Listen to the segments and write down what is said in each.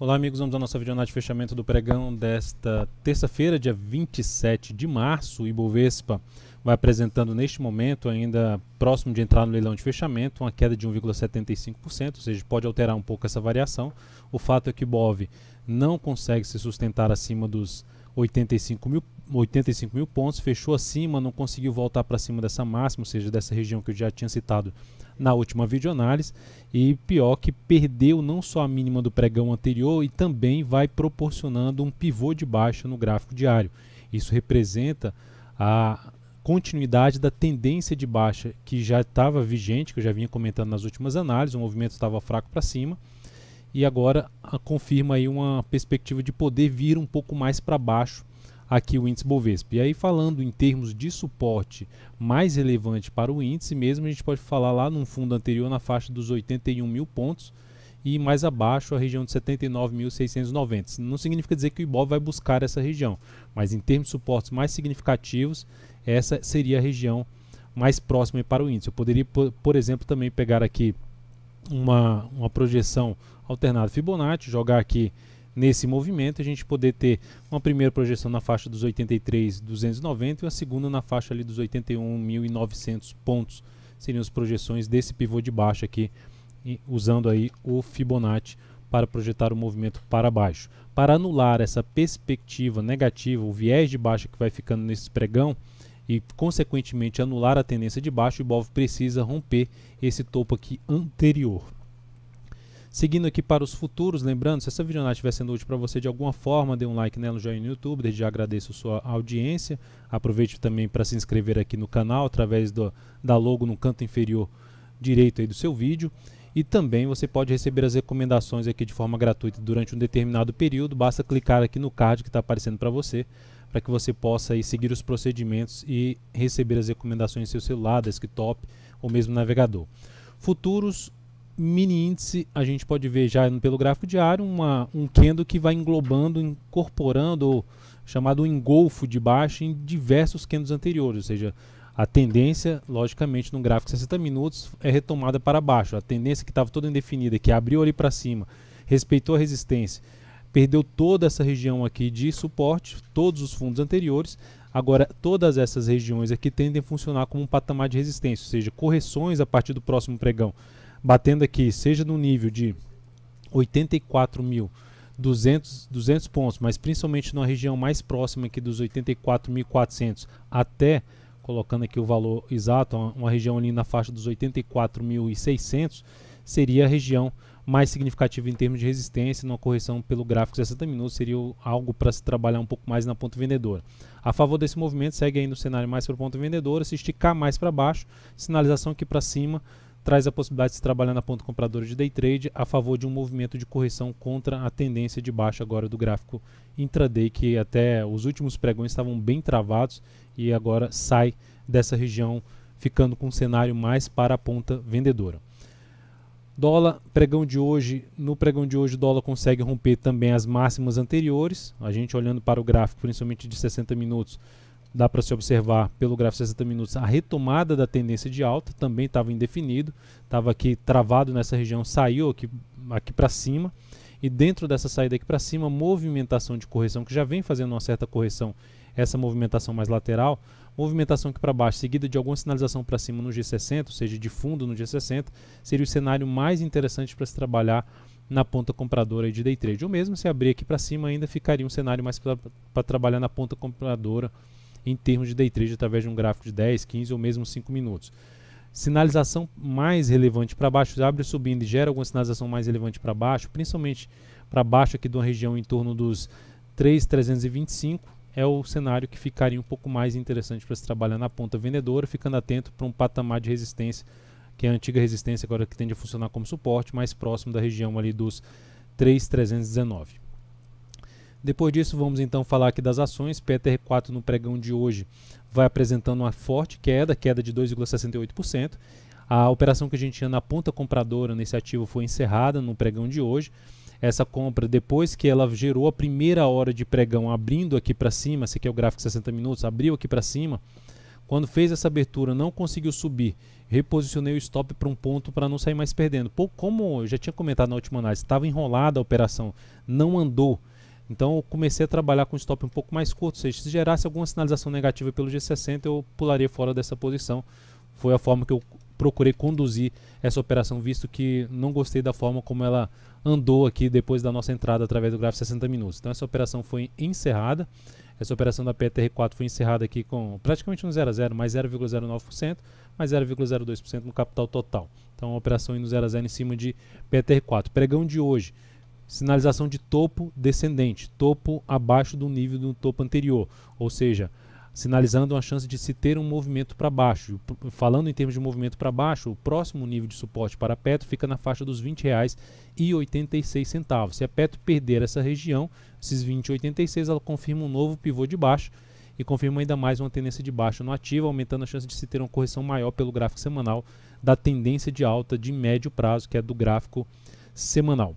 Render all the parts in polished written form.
Olá amigos, vamos à nossa videoanálise de fechamento do pregão desta terça-feira, dia 27 de março. O Ibovespa vai apresentando neste momento, ainda próximo de entrar no leilão de fechamento, uma queda de 1,75%, ou seja, pode alterar um pouco essa variação. O fato é que o Ibov não consegue se sustentar acima dos 85 mil pontos, fechou acima, não conseguiu voltar para cima dessa máxima, ou seja, dessa região que eu já tinha citado na última videoanálise, e pior que perdeu não só a mínima do pregão anterior e também vai proporcionando um pivô de baixa no gráfico diário. Isso representa a continuidade da tendência de baixa que já estava vigente, que eu já vinha comentando nas últimas análises. O movimento estava fraco para cima e agora confirma aí uma perspectiva de poder vir um pouco mais para baixo aqui o índice Bovespa. E aí, falando em termos de suporte mais relevante para o índice mesmo, a gente pode falar lá num fundo anterior na faixa dos 81 mil pontos e mais abaixo a região de 79.690. Não significa dizer que o Ibov vai buscar essa região, mas em termos de suportes mais significativos, essa seria a região mais próxima para o índice. Eu poderia, por exemplo, também pegar aqui uma projeção alternada Fibonacci, jogar aqui nesse movimento, a gente poder ter uma primeira projeção na faixa dos 83.290 e uma segunda na faixa ali dos 81.900 pontos. Seriam as projeções desse pivô de baixa aqui, usando aí o Fibonacci para projetar o movimento para baixo. Para anular essa perspectiva negativa, o viés de baixa que vai ficando nesse pregão e, consequentemente, anular a tendência de baixa, o Ibov precisa romper esse topo aqui anterior. Seguindo aqui para os futuros, lembrando, se essa videoanálise estiver sendo útil para você de alguma forma, dê um like nela, um joinha no YouTube, desde já agradeço a sua audiência. Aproveite também para se inscrever aqui no canal, através da logo no canto inferior direito aí do seu vídeo. E também você pode receber as recomendações aqui de forma gratuita durante um determinado período, basta clicar aqui no card que está aparecendo para você que você possa aí seguir os procedimentos e receber as recomendações em seu celular, desktop ou mesmo navegador. Futuros, mini índice, a gente pode ver já pelo gráfico diário um candle que vai englobando, incorporando, chamado engolfo de baixa em diversos candles anteriores, ou seja, a tendência, logicamente, no gráfico de 60 minutos é retomada para baixo. A tendência que estava toda indefinida, que abriu ali para cima, respeitou a resistência, perdeu toda essa região aqui de suporte, todos os fundos anteriores. Agora, todas essas regiões aqui tendem a funcionar como um patamar de resistência, ou seja, correções a partir do próximo pregão, batendo aqui, seja no nível de 84.200 pontos, mas principalmente na região mais próxima aqui dos 84.400, até, colocando aqui o valor exato, uma região ali na faixa dos 84.600, seria a região mais significativa em termos de resistência. Numa correção pelo gráfico de 60 minutos seria algo para se trabalhar um pouco mais na ponta vendedora. A favor desse movimento, segue aí no cenário mais para a ponta vendedora. Se esticar mais para baixo, sinalização aqui para cima traz a possibilidade de se trabalhar na ponta compradora de day trade a favor de um movimento de correção contra a tendência de baixa agora do gráfico intraday, que até os últimos pregões estavam bem travados e agora sai dessa região, ficando com um cenário mais para a ponta vendedora. Dólar, pregão de hoje, no pregão de hoje o dólar consegue romper também as máximas anteriores. A gente olhando para o gráfico, principalmente de 60 minutos, dá para se observar pelo gráfico de 60 minutos a retomada da tendência de alta, também estava indefinido, estava aqui travado nessa região, saiu aqui para cima, e dentro dessa saída aqui para cima, movimentação de correção, que já vem fazendo uma certa correção, essa movimentação mais lateral, movimentação aqui para baixo, seguida de alguma sinalização para cima no G60, ou seja, de fundo no G60, seria o cenário mais interessante para se trabalhar na ponta compradora de day trade. Ou mesmo se abrir aqui para cima, ainda ficaria um cenário mais para trabalhar na ponta compradora em termos de day trade, através de um gráfico de 10, 15 ou mesmo 5 minutos. Sinalização mais relevante para baixo, abre subindo e gera alguma sinalização mais relevante para baixo, principalmente para baixo aqui de uma região em torno dos 3.325, é o cenário que ficaria um pouco mais interessante para se trabalhar na ponta vendedora, ficando atento para um patamar de resistência, que é a antiga resistência agora que tende a funcionar como suporte, mais próximo da região ali dos 3.319. Depois disso, vamos então falar aqui das ações. PTR4 no pregão de hoje vai apresentando uma forte queda de 2,68%. A operação que a gente tinha na ponta compradora nesse ativo foi encerrada no pregão de hoje. Essa compra, depois que ela gerou a primeira hora de pregão abrindo aqui para cima, esse aqui é o gráfico de 60 minutos, abriu aqui para cima, Quando fez essa abertura, não conseguiu subir, reposicionei o stop para um ponto para não sair mais perdendo. Como eu já tinha comentado na última análise, estava enrolada a operação, não andou. Então eu comecei a trabalhar com stop um pouco mais curto, ou seja, se gerasse alguma sinalização negativa pelo G60, eu pularia fora dessa posição. Foi a forma que eu procurei conduzir essa operação, visto que não gostei da forma como ela andou aqui depois da nossa entrada através do gráfico 60 minutos. Então essa operação foi encerrada. Essa operação da PTR4 foi encerrada aqui com praticamente um 0 a 0, mais 0,09%, mais 0,02% no capital total. Então a operação indo 0 a 0 em cima de PTR4. Pregão de hoje, sinalização de topo descendente, topo abaixo do nível do topo anterior, ou seja, sinalizando uma chance de se ter um movimento para baixo. Falando em termos de movimento para baixo, o próximo nível de suporte para a Petro fica na faixa dos R$ 20,86. Se a Petro perder essa região, esses 20,86, ela confirma um novo pivô de baixo e confirma ainda mais uma tendência de baixa no ativo, aumentando a chance de se ter uma correção maior pelo gráfico semanal da tendência de alta de médio prazo, que é do gráfico semanal.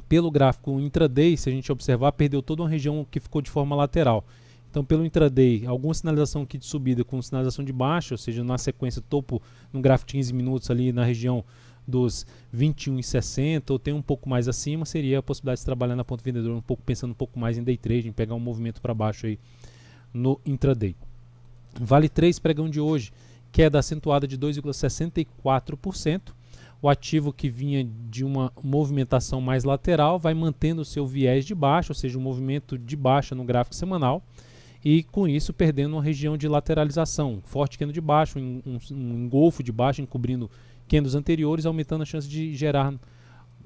Pelo gráfico intraday, se a gente observar, perdeu toda uma região que ficou de forma lateral. Então, pelo intraday, alguma sinalização aqui de subida com sinalização de baixa, ou seja, na sequência topo no gráfico de 15 minutos ali na região dos 21,60 ou tem um pouco mais acima, seria a possibilidade de trabalhar na ponta vendedora, pensando um pouco mais em day trade, em pegar um movimento para baixo aí no intraday. Vale 3, pregão de hoje, queda acentuada de 2,64%. O ativo que vinha de uma movimentação mais lateral vai mantendo o seu viés de baixa, ou seja, um movimento de baixa no gráfico semanal, e com isso perdendo uma região de lateralização, forte candle de baixo, um engolfo de baixo encobrindo candles anteriores, aumentando a chance de gerar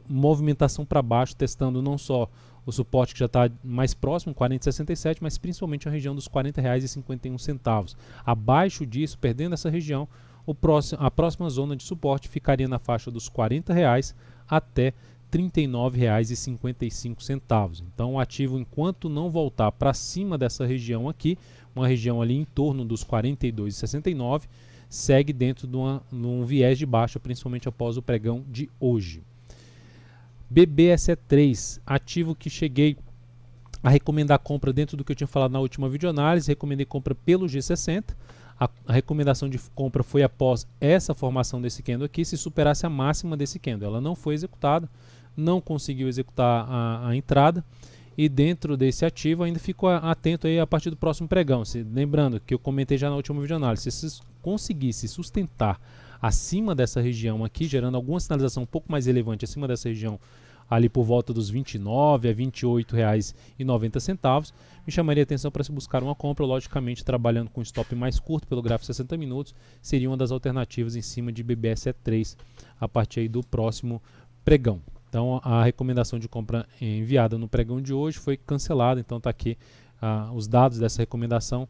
movimentação para baixo, testando não só o suporte que já está mais próximo, 40,67, mas principalmente a região dos R$ 40,51. Abaixo disso, perdendo essa região, a próxima zona de suporte ficaria na faixa dos R$ 40 até R$ 39,55. Então o ativo, enquanto não voltar para cima dessa região aqui, uma região ali em torno dos 42,69, segue dentro de um viés de baixa, principalmente após o pregão de hoje. BBSE3, ativo que cheguei a recomendar compra dentro do que eu tinha falado na última videoanálise, recomendei compra pelo G60. A recomendação de compra foi após essa formação desse candle aqui, se superasse a máxima desse candle. Ela não foi executada, não conseguiu executar a entrada, e dentro desse ativo ainda fico atento aí a partir do próximo pregão. Lembrando que eu comentei já na última videoanálise, se conseguisse sustentar acima dessa região aqui, gerando alguma sinalização um pouco mais relevante acima dessa região, ali por volta dos R$ 29 a R$ 28,90, me chamaria a atenção para se buscar uma compra, logicamente trabalhando com stop mais curto pelo gráfico 60 minutos, seria uma das alternativas em cima de BBSE3 a partir aí do próximo pregão. Então a recomendação de compra enviada no pregão de hoje foi cancelada, então está aqui os dados dessa recomendação,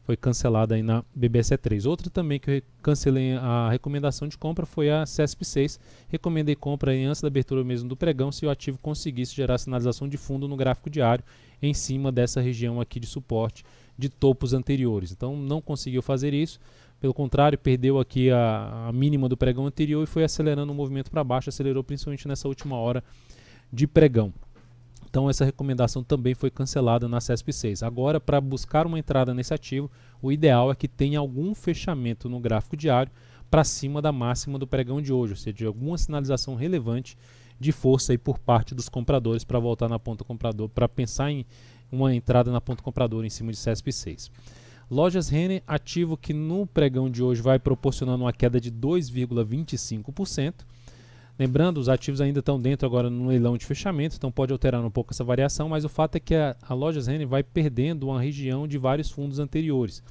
foi cancelada aí na BBSE3. Outra também que eu cancelei a recomendação de compra foi a CESP6. Recomendei compra aí antes da abertura mesmo do pregão, se o ativo conseguisse gerar sinalização de fundo no gráfico diário em cima dessa região aqui de suporte de topos anteriores. Então não conseguiu fazer isso, pelo contrário, perdeu aqui a mínima do pregão anterior e foi acelerando o movimento para baixo, acelerou principalmente nessa última hora de pregão. Então essa recomendação também foi cancelada na CESP6. Agora, para buscar uma entrada nesse ativo, o ideal é que tenha algum fechamento no gráfico diário para cima da máxima do pregão de hoje, ou seja, alguma sinalização relevante de força aí por parte dos compradores para voltar na ponta comprador, para pensar em uma entrada na ponta comprador em cima de CESP6. Lojas Renner, ativo que no pregão de hoje vai proporcionando uma queda de 2,25%. Lembrando, os ativos ainda estão dentro agora no leilão de fechamento, então pode alterar um pouco essa variação, mas o fato é que a Lojas Renner vai perdendo uma região de vários fundos anteriores.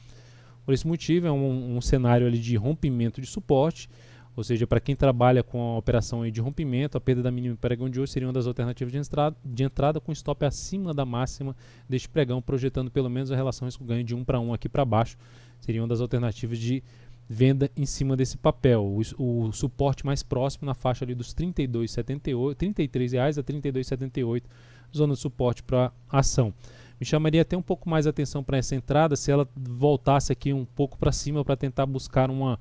Por esse motivo, é um cenário ali de rompimento de suporte, ou seja, para quem trabalha com a operação aí de rompimento, a perda da mínima pregão de hoje seria uma das alternativas de entrada com stop acima da máxima deste pregão, projetando pelo menos a relação risco-ganho de 1 para 1 aqui para baixo. Seria uma das alternativas de venda em cima desse papel. O suporte mais próximo na faixa ali dos R$ 33 a R$ 32,78, zona de suporte para ação. Me chamaria até um pouco mais a atenção para essa entrada se ela voltasse aqui um pouco para cima para tentar buscar uma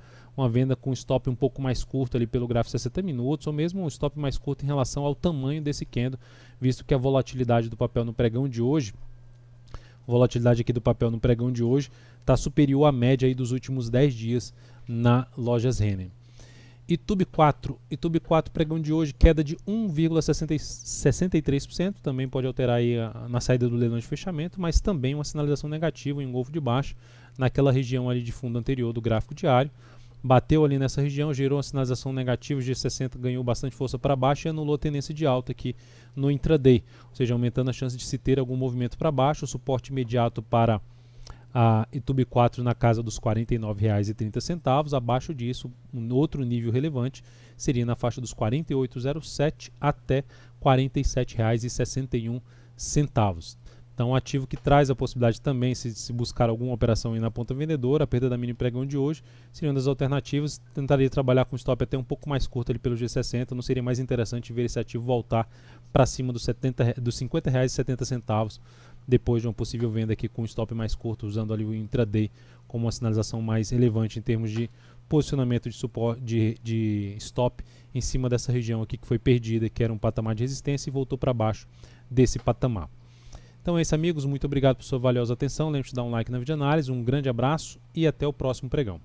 venda com stop um pouco mais curto ali pelo gráfico 60 minutos, ou mesmo um stop mais curto em relação ao tamanho desse candle, visto que a volatilidade do papel no pregão de hoje A volatilidade aqui do papel no pregão de hoje está superior à média aí dos últimos 10 dias na Lojas Renner. Itube 4 pregão de hoje, queda de 1,63%, também pode alterar aí na saída do leilão de fechamento, mas também uma sinalização negativa em golfo de baixo, naquela região ali de fundo anterior do gráfico diário. Bateu ali nessa região, gerou uma sinalização negativa, o G60 ganhou bastante força para baixo e anulou a tendência de alta aqui no intraday, ou seja, aumentando a chance de se ter algum movimento para baixo. O suporte imediato para a Itube 4 na casa dos R$ 49,30, abaixo disso, um outro nível relevante seria na faixa dos R$ 48,07 até R$ 47,61. Então, um ativo que traz a possibilidade também, se buscar alguma operação aí na ponta vendedora, a perda da mini pregão de hoje seria uma das alternativas. Tentaria trabalhar com stop até um pouco mais curto ali pelo G60, não seria mais interessante ver esse ativo voltar para cima dos R$ 50,70, depois de uma possível venda aqui com stop mais curto, usando ali o intraday como uma sinalização mais relevante em termos de posicionamento de suporte, de stop em cima dessa região aqui que foi perdida, que era um patamar de resistência e voltou para baixo desse patamar. Então é isso, amigos, muito obrigado por sua valiosa atenção. Lembre-se de dar um like na videoanálise, um grande abraço e até o próximo pregão.